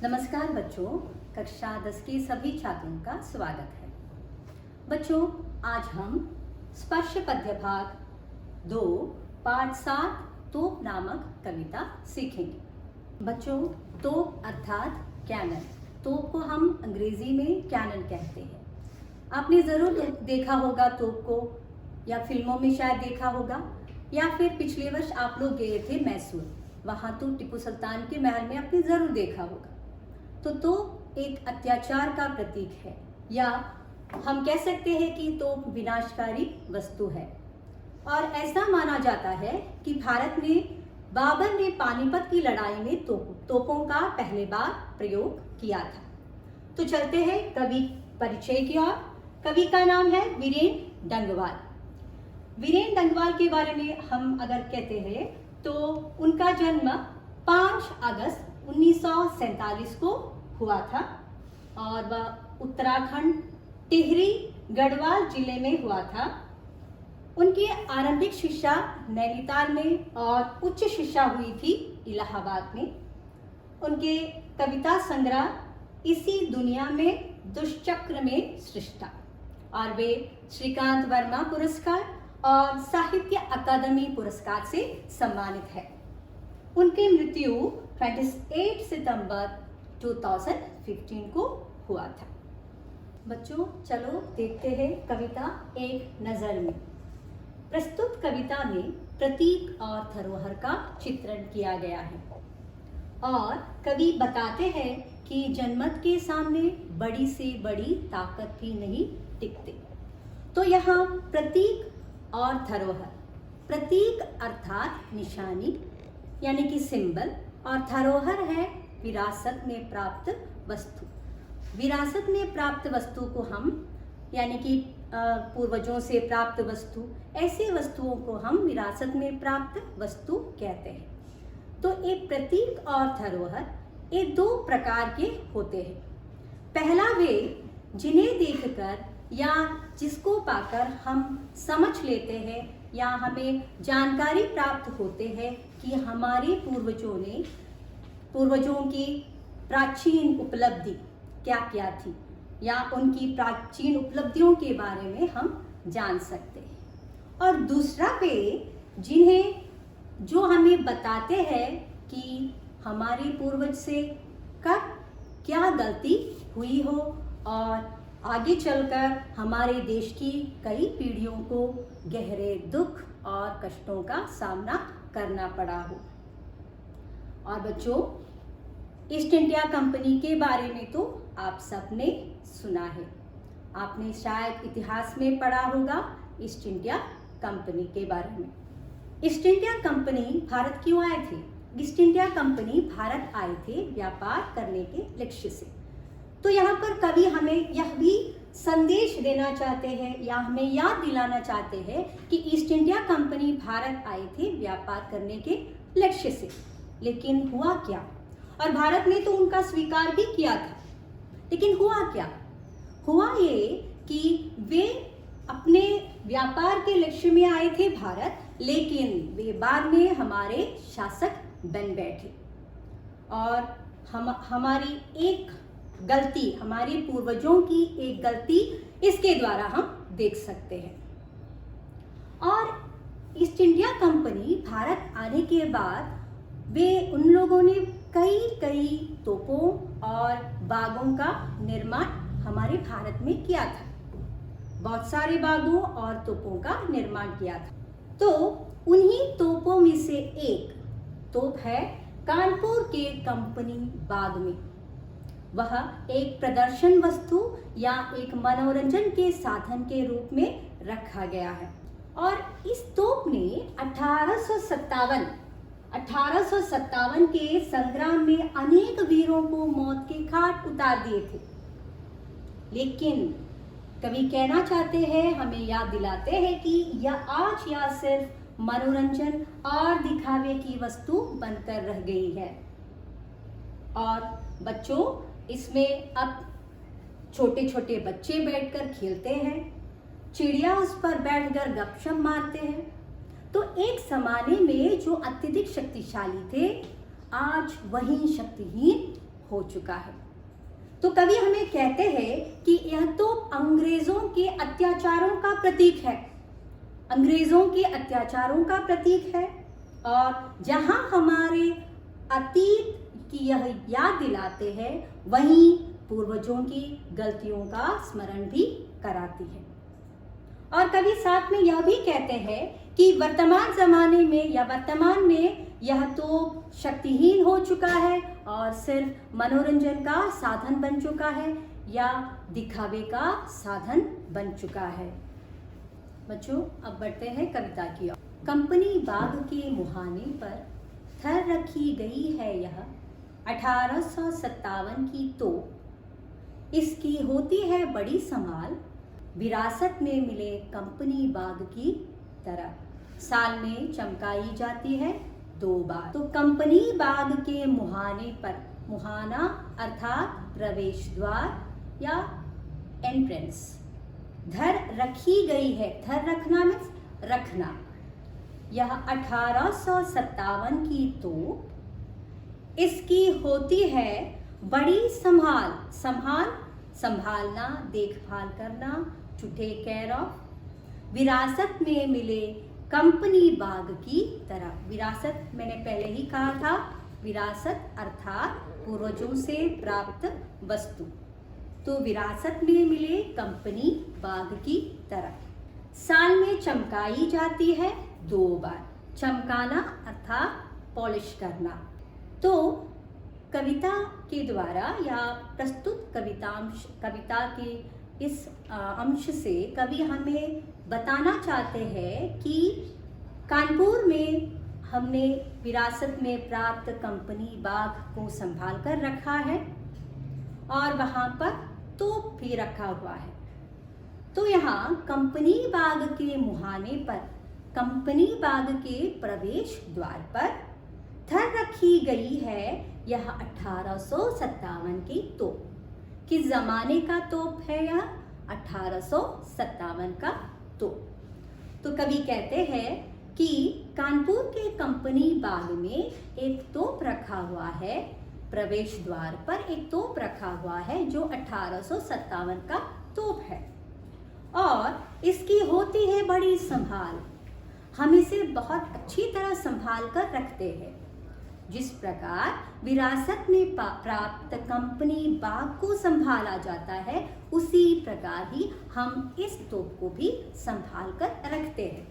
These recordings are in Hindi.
नमस्कार बच्चों, कक्षा 10 के सभी छात्रों का स्वागत है। बच्चों, आज हम स्पर्श पद्य भाग 2 पाठ 7 तोप नामक कविता सीखेंगे। बच्चों, तोप अर्थात कैनन। तोप को हम अंग्रेजी में कैनन कहते हैं। आपने ज़रूर देखा होगा तोप को, या फिल्मों में शायद देखा होगा, या फिर पिछले वर्ष आप लोग गए थे मैसूर, वहाँ तो टिप्पू सुल्तान के महल में आपने ज़रूर देखा होगा। तो एक अत्याचार का प्रतीक है, या हम कह सकते हैं कि तोप विनाशकारी वस्तु है। और ऐसा माना जाता है कि भारत में बाबर ने पानीपत की लड़ाई में तोपों का पहली बार प्रयोग किया था। तो चलते हैं कवि परिचय की ओर। कवि का नाम है वीरेन डंगवाल। वीरेन डंगवाल के बारे में हम अगर कहते हैं तो उनका जन्म 5 अगस्त 1947 को हुआ था और वह उत्तराखंड टिहरी गढ़वाल जिले में हुआ था। उनकी आरंभिक शिक्षा नैनीताल में और उच्च शिक्षा हुई थी इलाहाबाद में। उनके कविता संग्रह इसी दुनिया में दुष्चक्र में सृष्टा, और वे श्रीकांत वर्मा पुरस्कार और साहित्य अकादमी पुरस्कार से सम्मानित है। उनकी मृत्यु 28 सितंबर 2015 को हुआ था। बच्चों, चलो देखते हैं कविता एक नज़र में। प्रस्तुत कविता में प्रतीक और धरोहर का चित्रण किया गया है और कवि बताते हैं कि जनमत के सामने बड़ी से बड़ी ताकत भी नहीं टिकती। तो यहाँ प्रतीक और धरोहर, प्रतीक अर्थात निशानी यानी कि सिंबल, और धरोहर है विरासत में प्राप्त वस्तु। विरासत में प्राप्त वस्तु को हम यानी कि पूर्वजों से प्राप्त वस्तु, ऐसी वस्तुओं को हम विरासत में प्राप्त वस्तु कहते हैं। तो एक प्रतीक और धरोहर ये 2 प्रकार के होते हैं। पहला वे जिन्हें देखकर या जिसको पाकर हम समझ लेते हैं या हमें जानकारी प्राप्त होते हैं कि हमारे पूर्वजों की प्राचीन उपलब्धि क्या क्या थी, या उनकी प्राचीन उपलब्धियों के बारे में हम जान सकते हैं। और दूसरा वे जो हमें बताते हैं कि हमारे पूर्वज से कब क्या गलती हुई हो और आगे चलकर हमारे देश की कई पीढ़ियों को गहरे दुख और कष्टों का सामना करना पड़ा हो। और बच्चों, ईस्ट इंडिया कंपनी के बारे में तो आप सबने सुना है। आपने शायद इतिहास में पढ़ा होगा ईस्ट इंडिया कंपनी के बारे में। ईस्ट इंडिया कंपनी भारत क्यों आए थे? ईस्ट इंडिया कंपनी भारत आए थे व्यापार करने के लक्ष्य से। तो यहाँ पर कवि हमें यह भी संदेश देना चाहते हैं या हमें याद दिलाना चाहते हैं कि ईस्ट इंडिया कंपनी भारत आए थे व्यापार करने के लक्ष्य से। लेकिन हुआ क्या? और भारत ने तो उनका स्वीकार भी किया था, लेकिन हुआ क्या? हुआ ये कि वे अपने व्यापार के लक्ष्य में आए थे भारत, लेकिन वे बाद में हमारे शासक बन बैठे और हमारी एक गलती, हमारे पूर्वजों की एक गलती इसके द्वारा हम देख सकते हैं। और ईस्ट इंडिया कंपनी भारत आने के बाद वे उन लोगों ने कई तोपों और बागों का निर्माण हमारे भारत में किया था। बहुत सारे बागों और तोपों का निर्माण किया था। तो उन्हीं तोपों में से एक तोप है कानपुर के कंपनी बाग में। वह एक प्रदर्शन वस्तु या एक मनोरंजन के साधन के रूप में रखा गया है। और इस तोप ने 1857 के संग्राम में अनेक वीरों को मौत के घाट उतार दिए थे। लेकिन कवि कहना चाहते हैं, हमें याद दिलाते हैं कि यह आज या सिर्फ मनोरंजन और दिखावे की वस्तु बनकर रह गई है। और बच्चों, इसमें अब छोटे छोटे बच्चे बैठकर खेलते हैं, चिड़िया उस पर बैठकर गपशप मारते हैं। तो एक जमाने में जो अत्यधिक शक्तिशाली थे, आज वही शक्तिहीन हो चुका है। तो कवि हमें कहते हैं कि यह तो अंग्रेजों के अत्याचारों का प्रतीक है, अंग्रेजों के अत्याचारों का प्रतीक है, और जहां हमारे अतीत की यह याद दिलाते हैं वहीं पूर्वजों की गलतियों का स्मरण भी कराती है। और कवि साथ में यह भी कहते हैं कि वर्तमान जमाने में या वर्तमान में यह तो शक्तिहीन हो चुका है और सिर्फ मनोरंजन का साधन बन चुका है या दिखावे का साधन बन चुका है। बच्चों, अब बढ़ते हैं कविता की ओर। कंपनी बाग के मुहाने पर थर रखी गई है यह 1857 की तोप। इसकी होती है बड़ी संभाल, विरासत में मिले कंपनी बाग की तरह। साल में चमकाई जाती है 2 बार। तो कंपनी बाग के मुहाने पर, मुहाना अर्थात प्रवेश द्वार या एंट्रेंस, धर रखी गई है। धर रखना मीन्स रखना। यह 1857 की तोप। इसकी होती है बड़ी संभाल, संभालना, देखभाल करना, टू टेक केयर ऑफ। विरासत में मिले कंपनी बाग की तरह। विरासत मैंने पहले ही कहा था, विरासत अर्थात पूर्वजों से प्राप्त वस्तु। तो विरासत में मिले कंपनी बाग की तरह। साल में चमकाई जाती है 2 बार। चमकाना अर्थात पॉलिश करना। तो कविता के द्वारा या प्रस्तुत कविता के इस अंश से कवि हमें बताना चाहते हैं कि कानपुर में हमने विरासत में प्राप्त कंपनी बाग को संभाल कर रखा है और वहाँ पर तोप भी रखा हुआ है। तो यहाँ कंपनी बाग के मुहाने पर, कंपनी बाग के प्रवेश द्वार पर थर रखी गई है यह 1857 की तोप। किस जमाने का तोप है यह? 1857 का तोप। तो कवि कहते हैं कि कानपुर के कंपनी बाग में एक तोप रखा हुआ है, प्रवेश द्वार पर एक तोप रखा हुआ है जो 1857 का तोप है और इसकी होती है बड़ी संभाल। हम इसे बहुत अच्छी तरह संभाल कर रखते हैं। जिस प्रकार विरासत में प्राप्त कंपनी बाग को संभाला जाता है उसी प्रकार ही हम इस तोप को भी संभाल कर रखते हैं।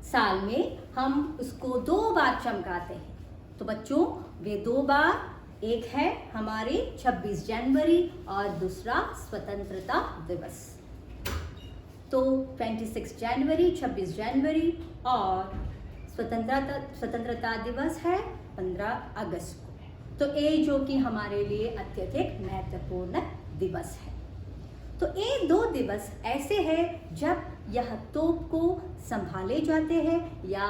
साल में हम उसको 2 बार चमकाते हैं। तो बच्चों, वे 2 बार, एक है हमारे 26 जनवरी और दूसरा स्वतंत्रता दिवस। तो 26 जनवरी, 26 जनवरी और स्वतंत्रता दिवस है 15 अगस्त को। तो ये जो कि हमारे लिए अत्यधिक महत्वपूर्ण दिवस है। तो ये 2 दिवस ऐसे हैं जब यह तोप को संभाले जाते हैं या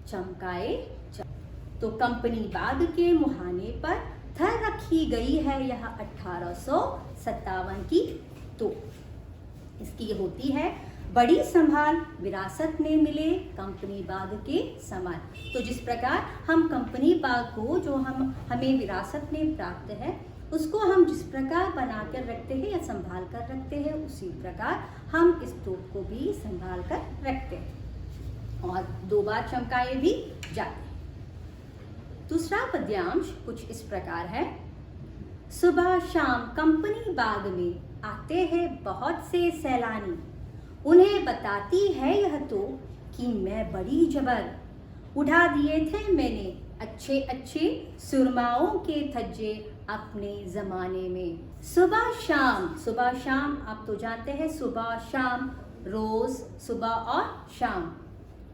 चमकाए जाते। तो कंपनी बाग के मुहाने पर थर रखी गई है यह 1857 की तोप। इसकी होती है बड़ी संभाल, विरासत में मिले कंपनी बाग के समान। तो जिस प्रकार हम कंपनी बाग को जो हमें विरासत में प्राप्त है उसको हम जिस प्रकार बना कर रखते हैं या संभाल कर रखते हैं उसी प्रकार हम इस तोप को भी संभाल कर रखते हैं और 2 बार चमकाए भी जाते हैं। दूसरा पद्यांश कुछ इस प्रकार है। सुबह शाम कंपनी बाग में आते हैं बहुत से सैलानी, उन्हें बताती है यह तो कि मैं बड़ी जबर। उठा दिए थे मैंने अच्छे अच्छे सुरमाओं के थज्जे अपने ज़माने में। सुबह शाम आप तो जानते हैं, सुबह शाम, रोज़ सुबह और शाम,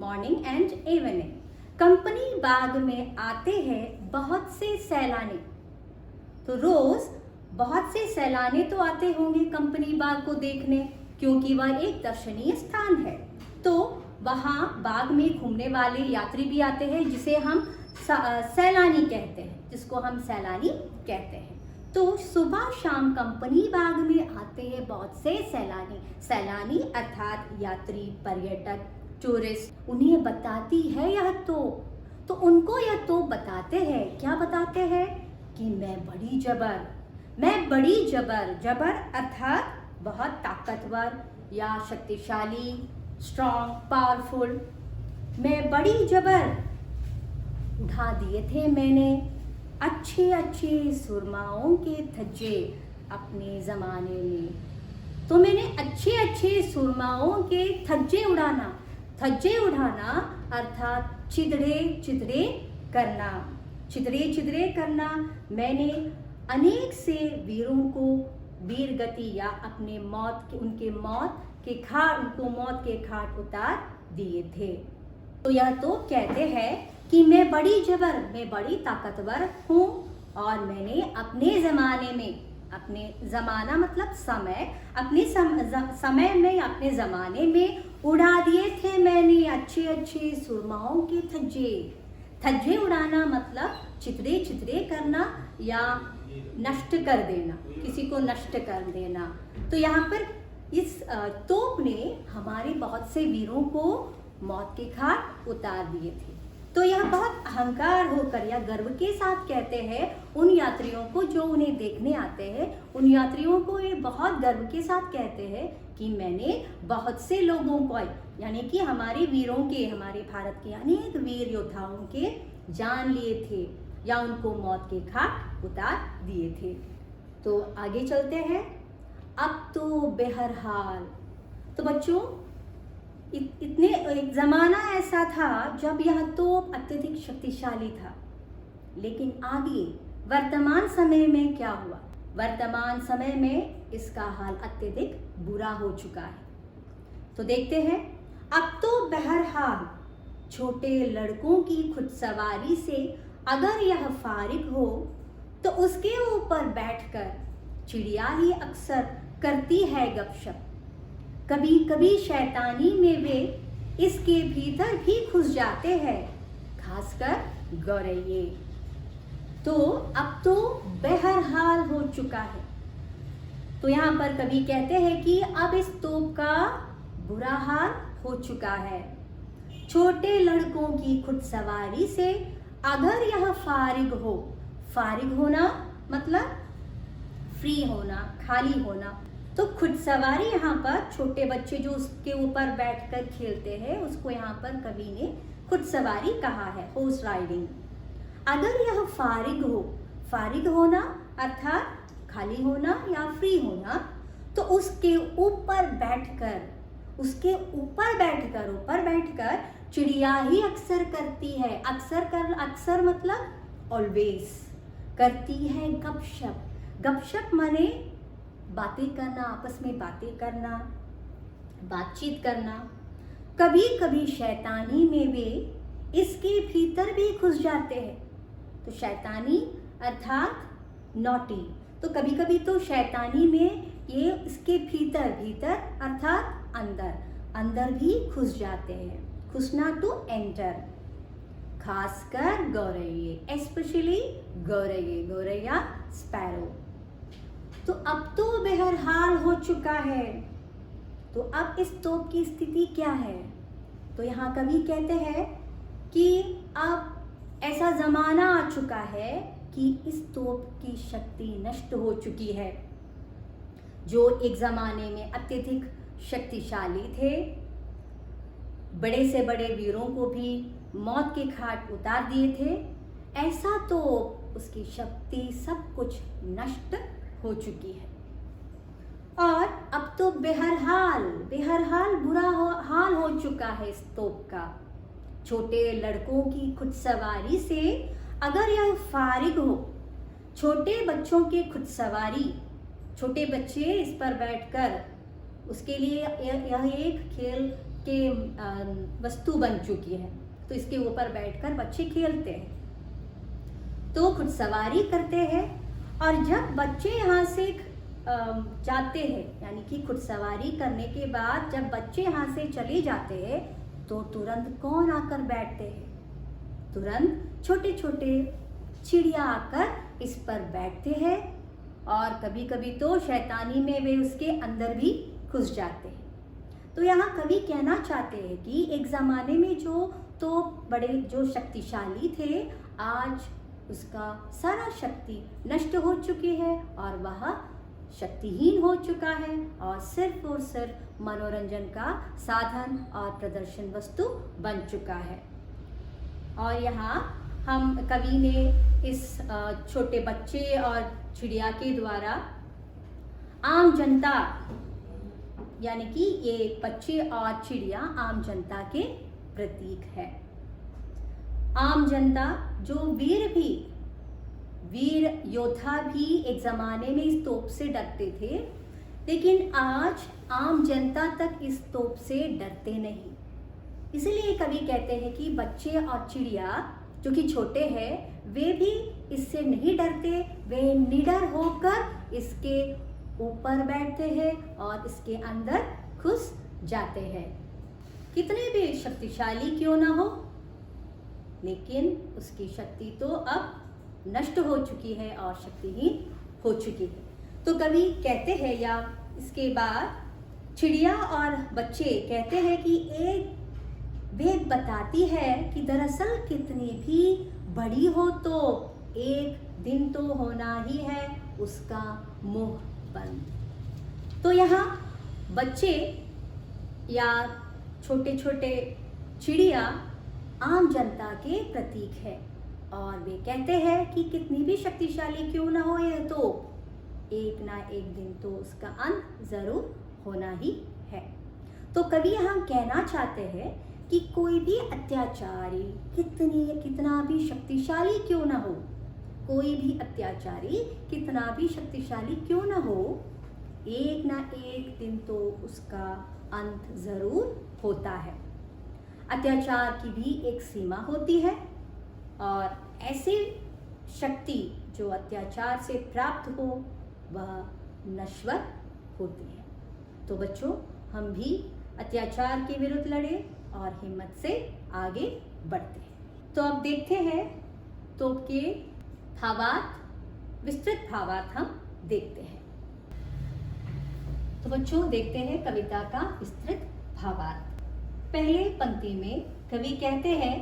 मॉर्निंग एंड इवनिंग। कंपनी बाग में आते हैं बहुत से सैलानी। तो रोज़ बहुत से सैलानी तो आते होंगे कंपनी बाग को देखने, क्योंकि वह एक दर्शनीय स्थान है। तो वहाँ बाग में घूमने वाले यात्री भी आते हैं जिसे हम सैलानी कहते हैं, जिसको हम सैलानी कहते हैं। तो सुबह शाम कंपनी बाग में आते हैं बहुत से सैलानी अर्थात यात्री, पर्यटक, टूरिस्ट। उन्हें बताती है यह तो उनको यह तो बताते हैं, क्या बताते हैं कि मैं बड़ी जबर, मैं बड़ी जबर, जबर अर्थात बहुत ताकतवर या शक्तिशाली, स्ट्रॉन्ग, पावरफुल। मैं बड़ी जबर उठा दिए थे मैंने अच्छे अच्छे सुरमाओं के धज्जे अपने ज़माने में। तो मैंने अच्छे अच्छे सुरमाओं के धज्जे उड़ाना, धज्जे उड़ाना अर्थात छितरे छितरे करना, छितरे छितरे करना। मैंने अनेक से वीरों को वीर गति या अपने मौत के उनको मौत के घाट उतार दिए थे। तो यह तो कहते हैं कि मैं बड़ी जबर, मैं बड़ी ताकतवर हूँ और मैंने अपने ज़माने में, अपने ज़माना मतलब समय, अपने समय में अपने ज़माने में उड़ा दिए थे मैंने अच्छे अच्छे सुरमाओं के धज्जे। धज्जे उड़ाना मतलब छितरे छितरे करना या नष्ट कर देना, किसी को नष्ट कर देना। तो यहाँ पर इस तोप ने हमारे बहुत से वीरों को मौत के घाट उतार दिए थे। तो यह बहुत अहंकार होकर या गर्व के साथ कहते हैं उन यात्रियों को जो उन्हें देखने आते हैं, उन यात्रियों को ये बहुत गर्व के साथ कहते हैं कि मैंने बहुत से लोगों को, यानी कि हमारे वीरों के, हमारे भारत के अनेक वीर योद्धाओं के जान लिए थे या उनको मौत के घाट उतार दिए थे। तो आगे चलते हैं। अब तो बहरहाल, तो बच्चों इतने एक ज़माना ऐसा था जब यह तोप अत्यधिक शक्तिशाली था, लेकिन आगे वर्तमान समय में क्या हुआ? वर्तमान समय में इसका हाल अत्यधिक बुरा हो चुका है। तो देखते हैं। अब तो बहरहाल छोटे लड़कों की खुदसवारी से अगर यह फारिग हो तो उसके ऊपर बैठकर चिड़िया ही अक्सर करती है गपशप। कभी कभी शैतानी में वे इसके भीतर भी घुस जाते हैं, खासकर गौरैये। तो अब तो बहरहाल हो चुका है। तो यहाँ पर कवि कहते हैं कि अब इस तोप का बुरा हाल हो चुका है। छोटे लड़कों की खुदसवारी से अगर यह फारिग हो, फारिग होना मतलब फ्री होना, खाली होना। तो खुदसवारी यहाँ पर छोटे बच्चे जो उसके ऊपर बैठकर खेलते हैं उसको यहाँ पर कवि ने खुदसवारी कहा है, हॉर्स राइडिंग। अगर यह फारिग हो, फारिग होना अर्थात खाली होना या फ्री होना, तो उसके ऊपर बैठकर, उसके ऊपर बैठकर चिड़िया ही अक्सर करती है, अक्सर मतलब ऑलवेज करती है गपशप। गपशप माने बातें करना, आपस में बातें करना, बातचीत करना। कभी कभी शैतानी में वे इसके भीतर भी घुस जाते हैं। तो शैतानी अर्थात नॉटी, तो कभी कभी तो शैतानी में ये इसके भीतर अर्थात अंदर भी घुस जाते हैं। घुसना टू एंटर, खासकर गौरैये, स्पेशली गौरैया स्पैरो। तो अब तो बहरहाल हो चुका है। तो अब इस तोप की स्थिति क्या है? तो यहाँ कवि कहते हैं कि अब ऐसा ज़माना आ चुका है कि इस तोप की शक्ति नष्ट हो चुकी है। जो एक ज़माने में अत्यधिक शक्तिशाली थे, बड़े से बड़े वीरों को भी मौत के घाट उतार दिए थे, ऐसा तो उसकी शक्ति सब कुछ नष्ट हो चुकी है। और अब तो बहरहाल बुरा हाल हो चुका है इस तोप का। छोटे लड़कों की खुदसवारी से अगर यह फारिग हो, छोटे बच्चों की खुदसवारी, छोटे बच्चे इस पर बैठकर, उसके लिए यह एक खेल के वस्तु बन चुकी है। तो इसके ऊपर बैठकर बच्चे खेलते हैं, तो खुदसवारी करते हैं। और जब बच्चे यहाँ से जाते हैं, यानी कि खुदसवारी करने के बाद जब बच्चे यहाँ से चले जाते हैं, तो तुरंत कौन आकर बैठते हैं? तुरंत छोटे छोटे चिड़िया आकर इस पर बैठते हैं। और कभी कभी तो शैतानी में वे उसके अंदर भी घुस जाते हैं। तो यहाँ कवि कहना चाहते हैं कि एक ज़माने में जो बड़े जो शक्तिशाली थे, आज उसका सारा शक्ति नष्ट हो चुकी है और वह शक्तिहीन हो चुका है और सिर्फ मनोरंजन का साधन और प्रदर्शन वस्तु बन चुका है। और यहाँ हम कवि ने इस छोटे बच्चे और चिड़िया के द्वारा आम जनता, यानी कि ये बच्चे और चिड़िया आम जनता के प्रतीक है। आम जनता जो वीर योद्धा भी एक जमाने में इस तोप से डरते थे, लेकिन आज आम जनता तक इस तोप से डरते नहीं। इसलिए कवि कहते हैं कि बच्चे और चिड़िया जो कि छोटे हैं वे भी इससे नहीं डरते, वे निडर होकर इसके ऊपर बैठते हैं और इसके अंदर घुस जाते हैं। कितने भी शक्तिशाली क्यों ना हो, लेकिन उसकी शक्ति तो अब नष्ट हो चुकी है और शक्तिहीन हो चुकी है। तो कवि कहते हैं, या इसके बाद चिड़िया और बच्चे कहते हैं कि एक वेद बताती है कि दरअसल कितनी भी बड़ी हो तो एक दिन तो होना ही है उसका मुंह बंद। तो यहाँ बच्चे या छोटे छोटे चिड़िया आम जनता के प्रतीक है और वे कहते हैं कि कितनी भी शक्तिशाली क्यों ना हो यह तो एक ना एक दिन तो उसका अंत जरूर होना ही है। तो कवि यहाँ कहना चाहते हैं कि कोई भी अत्याचारी कितना भी शक्तिशाली क्यों ना हो, कोई भी अत्याचारी कितना भी शक्तिशाली क्यों ना हो, एक ना एक दिन तो उसका अंत जरूर होता है। अत्याचार की भी एक सीमा होती है और ऐसी शक्ति जो अत्याचार से प्राप्त हो वह नश्वर होती है। तो बच्चों, हम भी अत्याचार के विरुद्ध लड़े और हिम्मत से आगे बढ़ते हैं। तो अब देखते हैं तोप के भावार्थ, विस्तृत भावार्थ हम देखते हैं। तो बच्चों, देखते हैं कविता का विस्तृत भावार्थ। पहले पंक्ति में कवि कहते हैं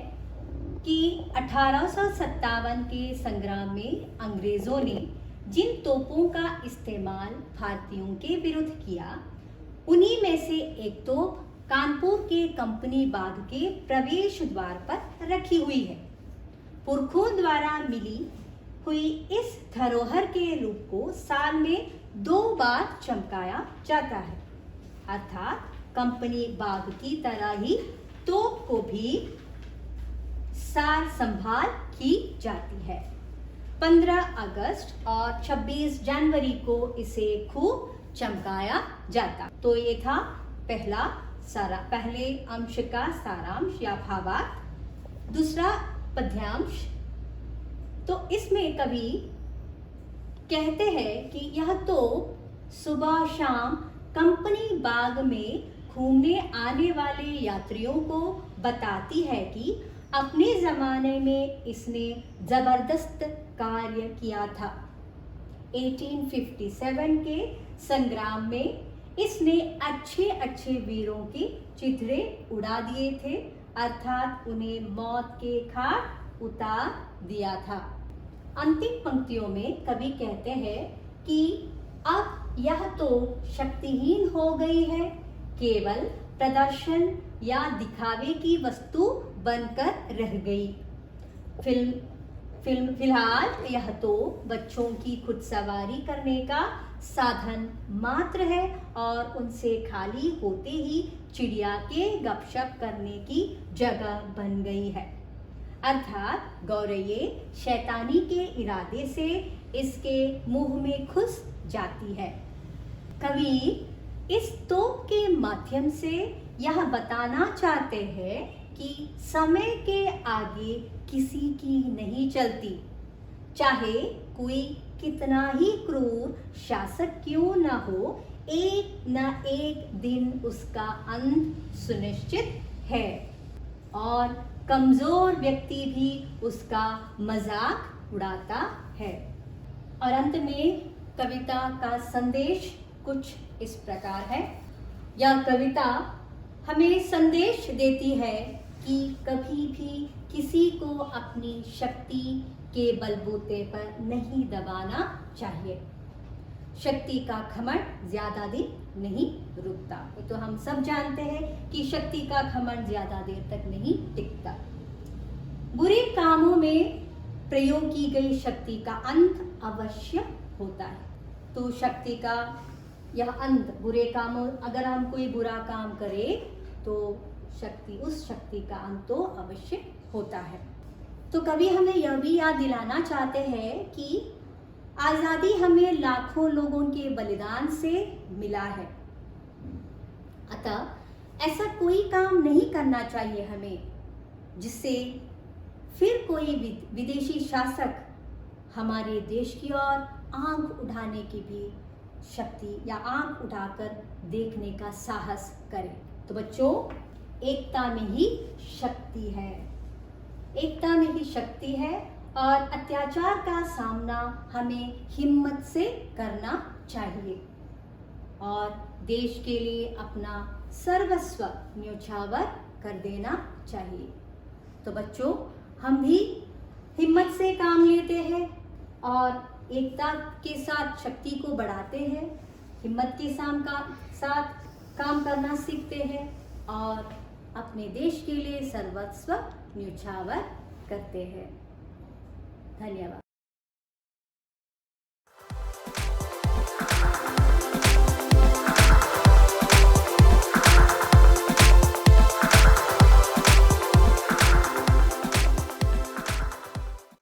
कि 1857 के संग्राम में अंग्रेजों ने जिन तोपों का इस्तेमाल भारतीयों के विरुद्ध किया, उन्हीं में से एक तोप कानपुर के कंपनी बाग के प्रवेश द्वार पर रखी हुई है। पुरखों द्वारा मिली हुई इस धरोहर के रूप को साल में 2 बार चमकाया जाता है, अर्थात कंपनी बाग की तरह ही तोप को भी सार संभाल की जाती है। 15 अगस्त और 26 जनवरी को इसे खूब चमकाया जाता। तो ये था पहले अंश का सारांश या भावार्थ। दूसरा पद्यांश, तो इसमें कवि कहते हैं कि यह तो सुबह शाम कंपनी बाग में घूमने आने वाले यात्रियों को बताती है कि अपने जमाने में इसने जबरदस्त कार्य किया था। 1857 के संग्राम में इसने अच्छे वीरों के चिथड़े उड़ा दिए थे, अर्थात उन्हें मौत के घाट उतार दिया था। अंतिम पंक्तियों में कवि कहते हैं कि अब यह तो शक्तिहीन हो गई है, केवल प्रदर्शन या दिखावे की वस्तु बनकर रह गई। फिलहाल यह तो बच्चों की खुद सवारी करने का साधन मात्र है और उनसे खाली होते ही चिड़िया के गपशप करने की जगह बन गई है, अर्थात गौरैये शैतानी के इरादे से इसके मुंह में घुस जाती है। कवि इस तोप के माध्यम से यह बताना चाहते हैं कि समय के आगे किसी की नहीं चलती, चाहे कोई कितना ही क्रूर शासक क्यों न हो, एक न एक दिन उसका अंत सुनिश्चित है और कमजोर व्यक्ति भी उसका मजाक उड़ाता है। और अंत में कविता का संदेश कुछ इस प्रकार है। यह कविता हमें संदेश देती है कि कभी भी किसी को अपनी शक्ति के बलबूते पर नहीं दबाना चाहिए। शक्ति का घमंड ज्यादा दिन नहीं रुकता। ये तो हम सब जानते हैं कि शक्ति का घमंड ज्यादा देर तक नहीं टिकता। बुरे कामों में प्रयोग की गई शक्ति का अंत अवश्य होता है। तो शक्ति का यह अंत, बुरे कामों, अगर हम कोई बुरा काम करें तो उस शक्ति का अंत तो अवश्य होता है। तो कवि हमें यह भी याद दिलाना चाहते हैं कि आज़ादी हमें लाखों लोगों के बलिदान से मिला है, अतः ऐसा कोई काम नहीं करना चाहिए हमें जिससे फिर कोई विदेशी शासक हमारे देश की ओर आंख उठाने की भी शक्ति या आंख उठाकर देखने का साहस करे। तो बच्चों, एकता में ही शक्ति है, एकता में ही शक्ति है और अत्याचार का सामना हमें हिम्मत से करना चाहिए और देश के लिए अपना सर्वस्व न्योछावर कर देना चाहिए। तो बच्चों, हम भी हिम्मत से काम लेते हैं और एकता के साथ शक्ति को बढ़ाते हैं, हिम्मत के साथ काम करना सीखते हैं और अपने देश के लिए सर्वस्व न्योछावर करते हैं। धन्यवाद।